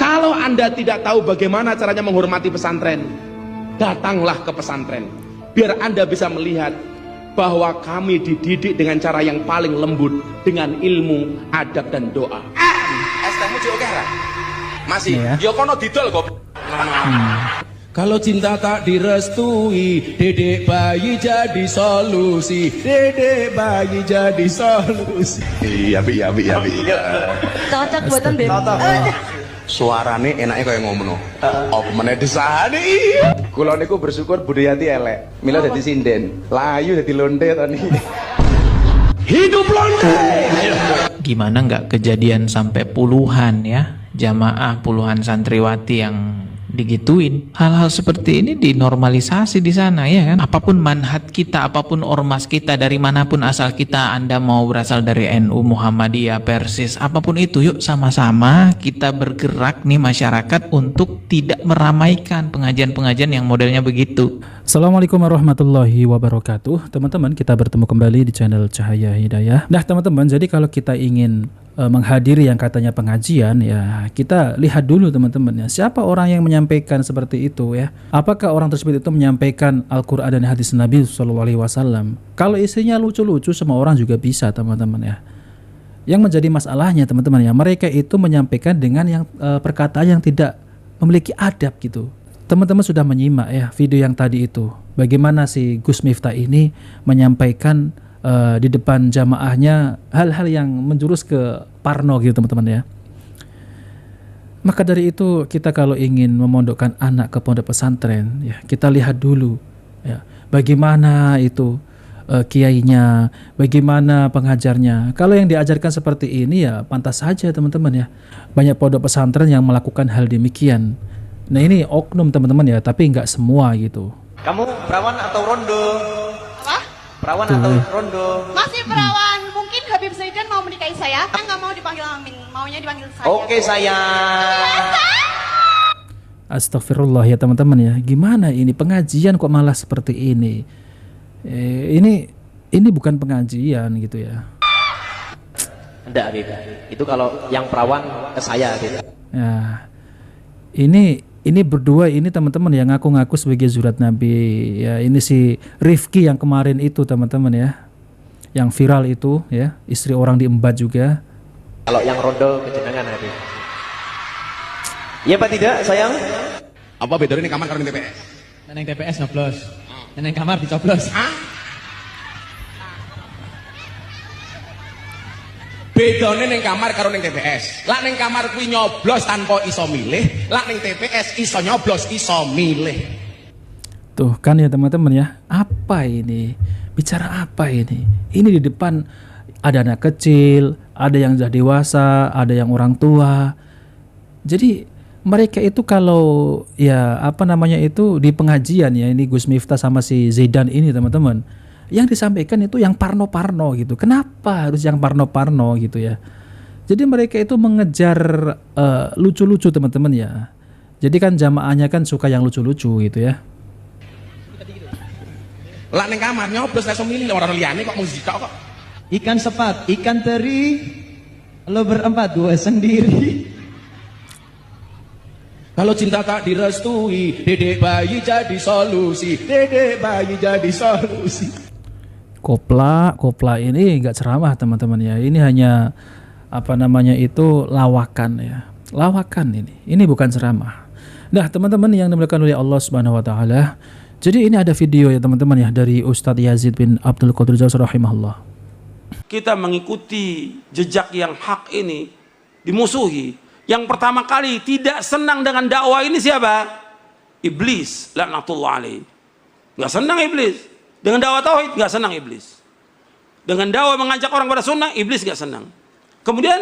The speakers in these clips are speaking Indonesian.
Kalau Anda tidak tahu bagaimana caranya menghormati pesantren, datanglah ke pesantren. Biar Anda bisa melihat bahwa kami dididik dengan cara yang paling lembut, dengan ilmu, adab dan doa. STM oke lah. Masih, ya kono didol kok. Kalau cinta tak direstui, dedek bayi jadi solusi. Dedek bayi jadi solusi. Iya. Cocok buatan Beb. Suarane enaknya kayak ngomong. Apa meneh desane? Kula niku bersyukur Budayati elek. Mila dadi sinden, layu dadi londe to niki. Hidup londe. Gimana nggak kejadian sampai puluhan ya jamaah, puluhan santriwati yang digituin. Hal-hal seperti ini dinormalisasi di sana ya kan. Apapun manhaj kita, apapun ormas kita, dari manapun asal kita, Anda mau berasal dari NU, Muhammadiyah, Persis, apapun itu, yuk sama-sama kita bergerak nih masyarakat untuk tidak meramaikan pengajian-pengajian yang modelnya begitu. Assalamualaikum warahmatullahi wabarakatuh. Teman-teman, kita bertemu kembali di channel Cahaya Hidayah. Nah teman-teman, jadi kalau kita ingin menghadiri yang katanya pengajian, ya kita lihat dulu teman-teman ya, siapa orang yang menyampaikan seperti itu ya. Apakah orang tersebut itu menyampaikan Al-Quran dan hadis Nabi SAW? Kalau isinya lucu-lucu, semua orang juga bisa teman-teman ya. Yang menjadi masalahnya teman-teman ya, mereka itu menyampaikan dengan yang perkataan yang tidak memiliki adab gitu. Teman-teman sudah menyimak ya video yang tadi itu, bagaimana si Gus Miftah ini menyampaikan di depan jamaahnya hal-hal yang menjurus ke parno gitu teman-teman ya. Maka dari itu kita kalau ingin memondokkan anak ke pondok pesantren ya, kita lihat dulu ya, bagaimana itu kiainya, bagaimana pengajarnya. Kalau yang diajarkan seperti ini ya pantas saja teman-teman ya. Banyak pondok pesantren yang melakukan hal demikian. Nah ini oknum teman-teman ya, tapi nggak semua gitu. Kamu perawan atau rondo? Perawan atau rondo? Masih perawan. Mungkin Habib Zaidan mau menikahi saya. Nggak mau dipanggil Amin, maunya dipanggil saya. Oke sayang. Astagfirullah ya teman-teman ya. Gimana ini pengajian kok malah seperti ini? Ini bukan pengajian gitu ya. Enggak Habib. Itu kalau yang perawan ke saya gitu. Ya. Ini berdua ini teman-teman yang ngaku-ngaku sebagai zurat Nabi ya. Ini si Rifki yang kemarin itu teman-teman ya, yang viral itu ya, istri orang diembat juga. Kalau yang rondo kejenengan Habib. Iya Pak tidak sayang? Apa bedanya ini kamar karo TPS? Neneng TPS nyoblos, neneng kamar dicoblos. Bedane ning kamar karo ning TPS. Lah ning kamar kuwi nyoblos tanpa iso milih, lah ning TPS iso nyoblos, iso milih. Tuh kan ya teman-teman ya. Apa ini? Bicara apa ini? Ini di depan ada anak kecil, ada yang sudah dewasa, ada yang orang tua. Jadi mereka itu kalau ya apa namanya itu di pengajian ya, ini Gus Miftah sama si Zaidan ini teman-teman, yang disampaikan itu yang parno-parno gitu. Kenapa harus yang parno-parno gitu ya? Jadi mereka itu mengejar lucu-lucu teman-teman ya. Jadi kan jamaahnya kan suka yang lucu-lucu gitu ya. Lah ning kamar nyoblos iso milih orang liyane kok musik kok. Ikan sepat, ikan teri, lo berempat, gue sendiri. Kalau cinta tak direstui, dedek bayi jadi solusi. Dedek bayi jadi solusi. Kopla ini enggak ceramah teman-teman ya. Ini hanya apa namanya itu lawakan ya. Lawakan ini bukan ceramah. Nah, teman-teman yang dimuliakan oleh Allah Subhanahu wa taala. Jadi ini ada video ya teman-teman ya dari Ustadz Yazid bin Abdul Qadir Jawas rahimahullah. Kita mengikuti jejak yang hak ini dimusuhi. Yang pertama kali tidak senang dengan dakwah ini siapa? Iblis, laknatullah alaih. Enggak senang iblis. Dengan dakwah tauhid enggak senang iblis. Dengan dakwah mengajak orang pada sunnah, iblis enggak senang. Kemudian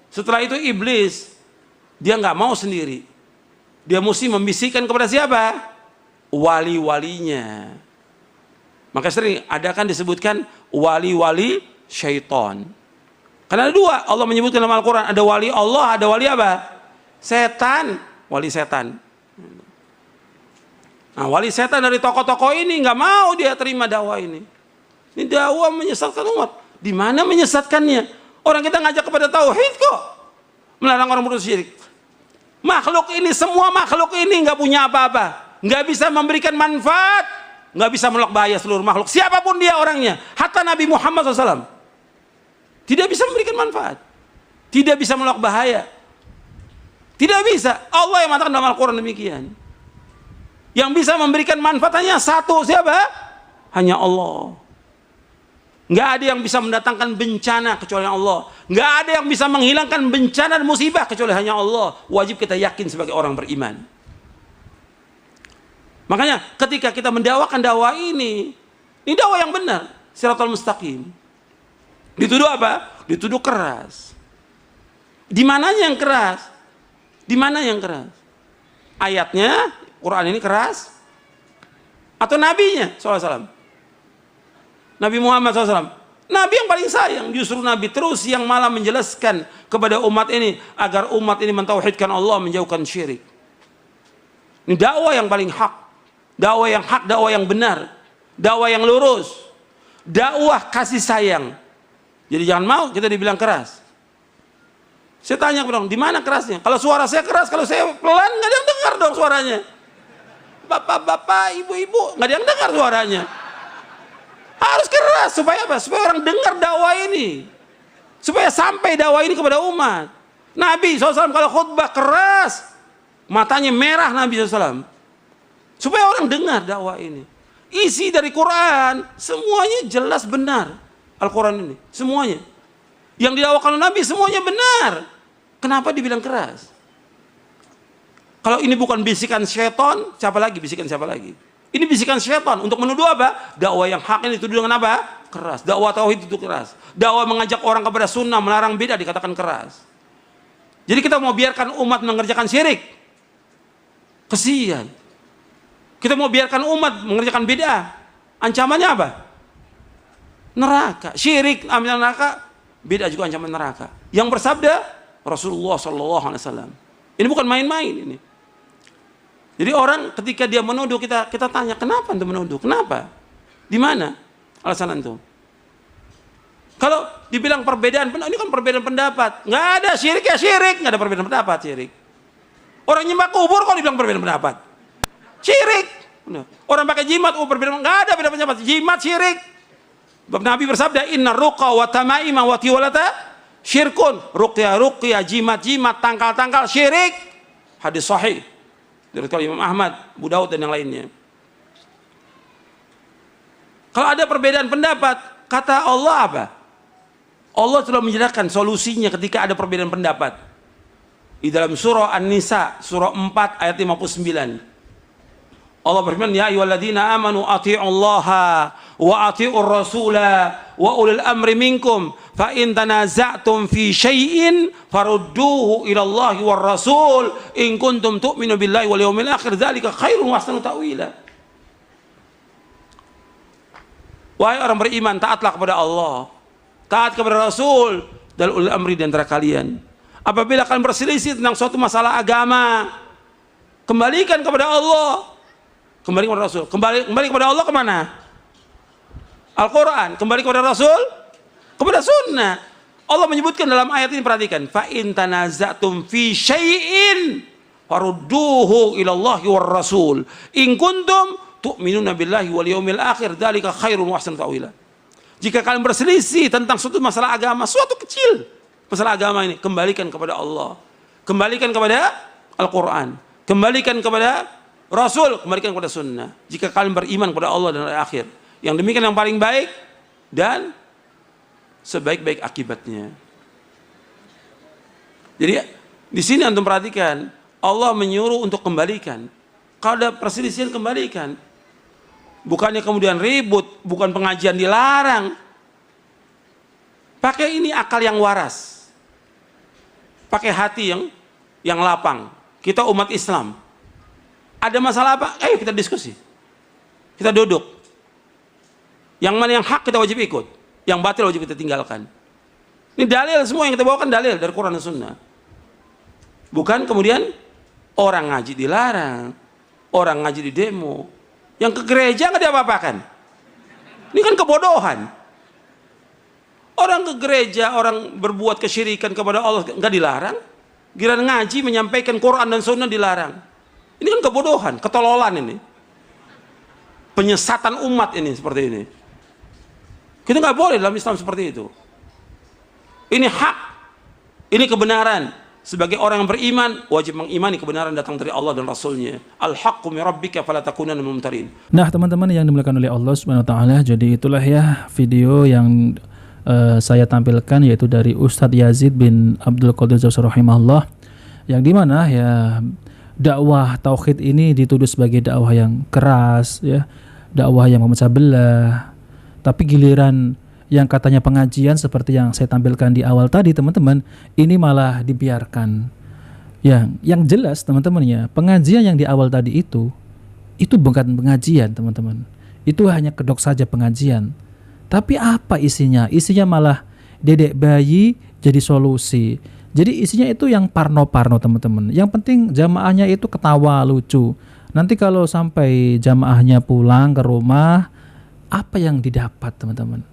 setelah itu iblis dia enggak mau sendiri. Dia mesti membisikkan kepada siapa? Wali-walinya. Maka sering ada kan disebutkan wali-wali syaitan. Karena ada dua, Allah menyebutkan dalam Al-Quran, ada wali Allah, ada wali apa? Setan, wali setan. Nah, wali setan dari tokoh-tokoh ini nggak mau dia terima dakwah ini. Ini dakwah menyesatkan umat. Di mana menyesatkannya? Orang kita ngajak kepada tauhid kok, melarang orang berisyrik. makhluk ini, semua makhluk ini nggak punya apa-apa, nggak bisa memberikan manfaat, nggak bisa menolak bahaya seluruh makhluk, siapapun dia orangnya. Hatta Nabi Muhammad SAW tidak bisa memberikan manfaat, tidak bisa menolak bahaya, tidak bisa. Allah yang mengatakan dalam Al-Quran demikian. Yang bisa memberikan manfaat hanya satu, siapa? Hanya Allah. Nggak ada yang bisa mendatangkan bencana kecuali Allah. Nggak ada yang bisa menghilangkan bencana dan musibah kecuali hanya Allah. Wajib kita yakin sebagai orang beriman. Makanya ketika kita mendakwakan dakwah ini dakwah yang benar, Shiratal Mustaqim. Dituduh apa? Dituduh keras. Di mananya yang keras? Di mana yang keras? Ayatnya, Quran ini keras? Atau nabinya SAW? Nabi Muhammad SAW, Nabi yang paling sayang, justru Nabi terus yang malah menjelaskan kepada umat ini agar umat ini mentauhidkan Allah, menjauhkan syirik. Ini dakwah yang paling hak, dakwah yang benar, dakwah yang lurus, dakwah kasih sayang. Jadi jangan mau kita dibilang keras. Saya tanya dong, di mana kerasnya? Kalau suara saya keras, kalau saya pelan, nggak ada yang dengar dong suaranya. Bapak-bapak, ibu-ibu, nggak ada yang dengar suaranya. Harus keras supaya apa? Supaya orang dengar dakwah ini, supaya sampai dakwah ini kepada umat. Nabi SAW kalau khutbah keras, matanya merah Nabi SAW, supaya orang dengar dakwah ini. Isi dari Quran semuanya jelas benar. Al-Quran ini semuanya yang didakwakan Nabi semuanya benar. Kenapa dibilang keras? Kalau ini bukan bisikan syaitan, siapa lagi bisikan siapa lagi? Ini bisikan syaitan untuk menuduh apa? Dakwah yang hak ini dituduh dengan apa? Keras. Dakwah tauhid itu keras. Dakwah mengajak orang kepada sunnah, melarang bid'ah dikatakan keras. Jadi kita mau biarkan umat mengerjakan syirik? Kesian. Kita mau biarkan umat mengerjakan bid'ah? Ancamannya apa? Neraka. Syirik, ambil neraka. Bid'ah juga ancaman neraka. Yang bersabda Rasulullah SAW. Ini bukan main-main ini. Jadi orang ketika dia menuduh kita tanya, kenapa anda menuduh? Kenapa? Di mana alasan itu? Kalau dibilang perbedaan, ini kan perbedaan pendapat. Nggak ada syirik ya syirik, nggak ada perbedaan pendapat syirik. Orang nyembah kubur kok dibilang perbedaan pendapat? Syirik. Orang pakai jimat, perbedaan, nggak ada perbedaan pendapat. Jimat syirik. Nabi bersabda, Inna ruqa wa tamaima wa tiwalata syirkun. Ruqya, jimat, tangkal syirik. Hadis sahih dari Imam Ahmad, Abu Daud dan yang lainnya. Kalau ada perbedaan pendapat, kata Allah apa? Allah telah menjelaskan solusinya ketika ada perbedaan pendapat. Di dalam surah An-Nisa, surah 4 ayat 59. Allah berfirman, ya ayyuhalladzina amanu athi'ullaha wa athi'ur rasula wa ulil amri minkum fa in tanaza'tum fi syai'in farudduhu ila Allahi war rasul in kuntum tu'minu billahi wal yawmil akhir dzalika khairun wa ahsanu ta'wila. Wahai orang beriman, taatlah kepada Allah, taat kepada Rasul dan ulil amri di antara kalian. Apabila kalian berselisih tentang suatu masalah agama, kembalikan kepada Allah, kembali kepada Rasul. Kembali kepada Allah kemana? Al-Quran. Kembali kepada Rasul, kepada Sunnah. Allah menyebutkan dalam ayat ini, perhatikan, fa in tanaza'tum fi syai'in farudduhu ila Allahi war rasul in kuntum tu'minuna billahi wal yawmil akhir dzalika khairun wa ahsanu ta'wila. Jika kalian berselisih tentang suatu masalah agama, suatu kecil masalah agama ini, kembalikan kepada Allah, kembalikan kepada Al-Quran, kembalikan kepada Rasul, kembalikan kepada Sunnah. Jika kalian beriman kepada Allah dan hari akhir, yang demikian yang paling baik dan sebaik-baik akibatnya. Jadi di sini antum perhatikan, Allah menyuruh untuk kembalikan. Kalau ada perselisihan, kembalikan. Bukannya kemudian ribut, bukan pengajian dilarang. Pakai ini akal yang waras, pakai hati yang lapang. Kita umat Islam, ada masalah apa? Ayo kita diskusi, kita duduk. Yang mana yang hak kita wajib ikut, yang batil wajib kita tinggalkan. Ini dalil, semua yang kita bawakan dalil dari Quran dan Sunnah. Bukan kemudian orang ngaji dilarang, orang ngaji di demo, yang ke gereja nggak diapa-apakan. Ini kan kebodohan. Orang ke gereja, orang berbuat kesyirikan kepada Allah nggak dilarang, Giliran ngaji menyampaikan Quran dan Sunnah dilarang. Ini kan kebodohan, ketololan ini. Penyesatan umat ini seperti ini. Kita nggak boleh dalam Islam seperti itu. Ini hak, ini kebenaran. Sebagai orang yang beriman, wajib mengimani kebenaran datang dari Allah dan Rasulnya. Al-haqqu min rabbika fala takunanna minal mumtarin. Nah, teman-teman yang dimuliakan oleh Allah Subhanahu wa taala, jadi itulah ya video yang saya tampilkan, yaitu dari Ustadz Yazid bin Abdul Qadir Jauzur rahimahullah, yang dimana ya dakwah tauhid ini dituduh sebagai dakwah yang keras, ya, dakwah yang memecah belah. Tapi giliran yang katanya pengajian seperti yang saya tampilkan di awal tadi, teman-teman, ini malah dibiarkan. Yang jelas, teman-teman, ya, pengajian yang di awal tadi itu bukan pengajian, teman-teman. Itu hanya kedok saja pengajian. Tapi apa isinya? Isinya malah dedek bayi jadi solusi. Jadi isinya itu yang parno-parno, teman-teman. Yang penting jamaahnya itu ketawa, lucu. Nanti kalau sampai jamaahnya pulang ke rumah, apa yang didapat, teman-teman?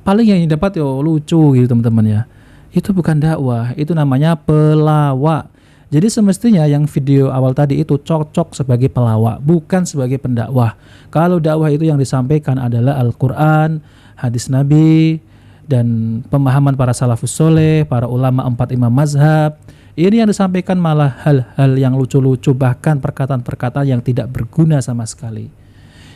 Paling yang didapat lucu gitu, teman-teman, ya. Itu bukan dakwah, itu namanya pelawak. Jadi semestinya yang video awal tadi itu cocok sebagai pelawak, bukan sebagai pendakwah. Kalau dakwah itu yang disampaikan adalah Al-Quran, hadis Nabi, dan pemahaman para salafus soleh, para ulama 4 imam mazhab. Ini yang disampaikan malah hal-hal yang lucu-lucu, bahkan perkataan-perkataan yang tidak berguna sama sekali.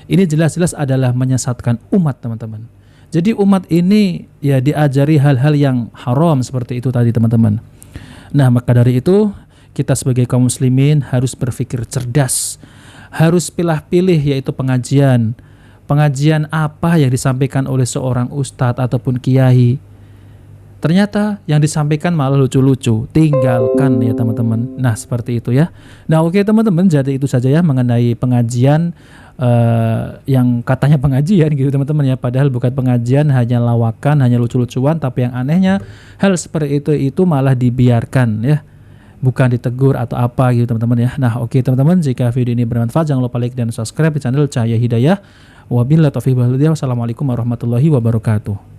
Ini jelas-jelas adalah menyesatkan umat, teman-teman. Jadi umat ini ya diajari hal-hal yang haram seperti itu tadi, teman-teman. Nah, maka dari itu kita sebagai kaum muslimin harus berpikir cerdas, harus pilih-pilih, yaitu pengajian. Pengajian apa yang disampaikan oleh seorang ustadz ataupun kiai. Ternyata yang disampaikan malah lucu-lucu, tinggalkan ya, teman-teman. Nah, seperti itu ya. Nah, oke, teman-teman, jadi itu saja ya mengenai pengajian yang katanya pengajian gitu, teman-teman, ya. Padahal bukan pengajian, hanya lawakan, hanya lucu-lucuan. Tapi yang anehnya hal seperti itu malah dibiarkan, ya, bukan ditegur atau apa gitu, teman-teman, ya. Nah, oke, teman-teman, jika video ini bermanfaat jangan lupa like dan subscribe di channel Cahaya Hidayah. Wabillahi taufiq wal hidayah. Wassalamualaikum warahmatullahi wabarakatuh.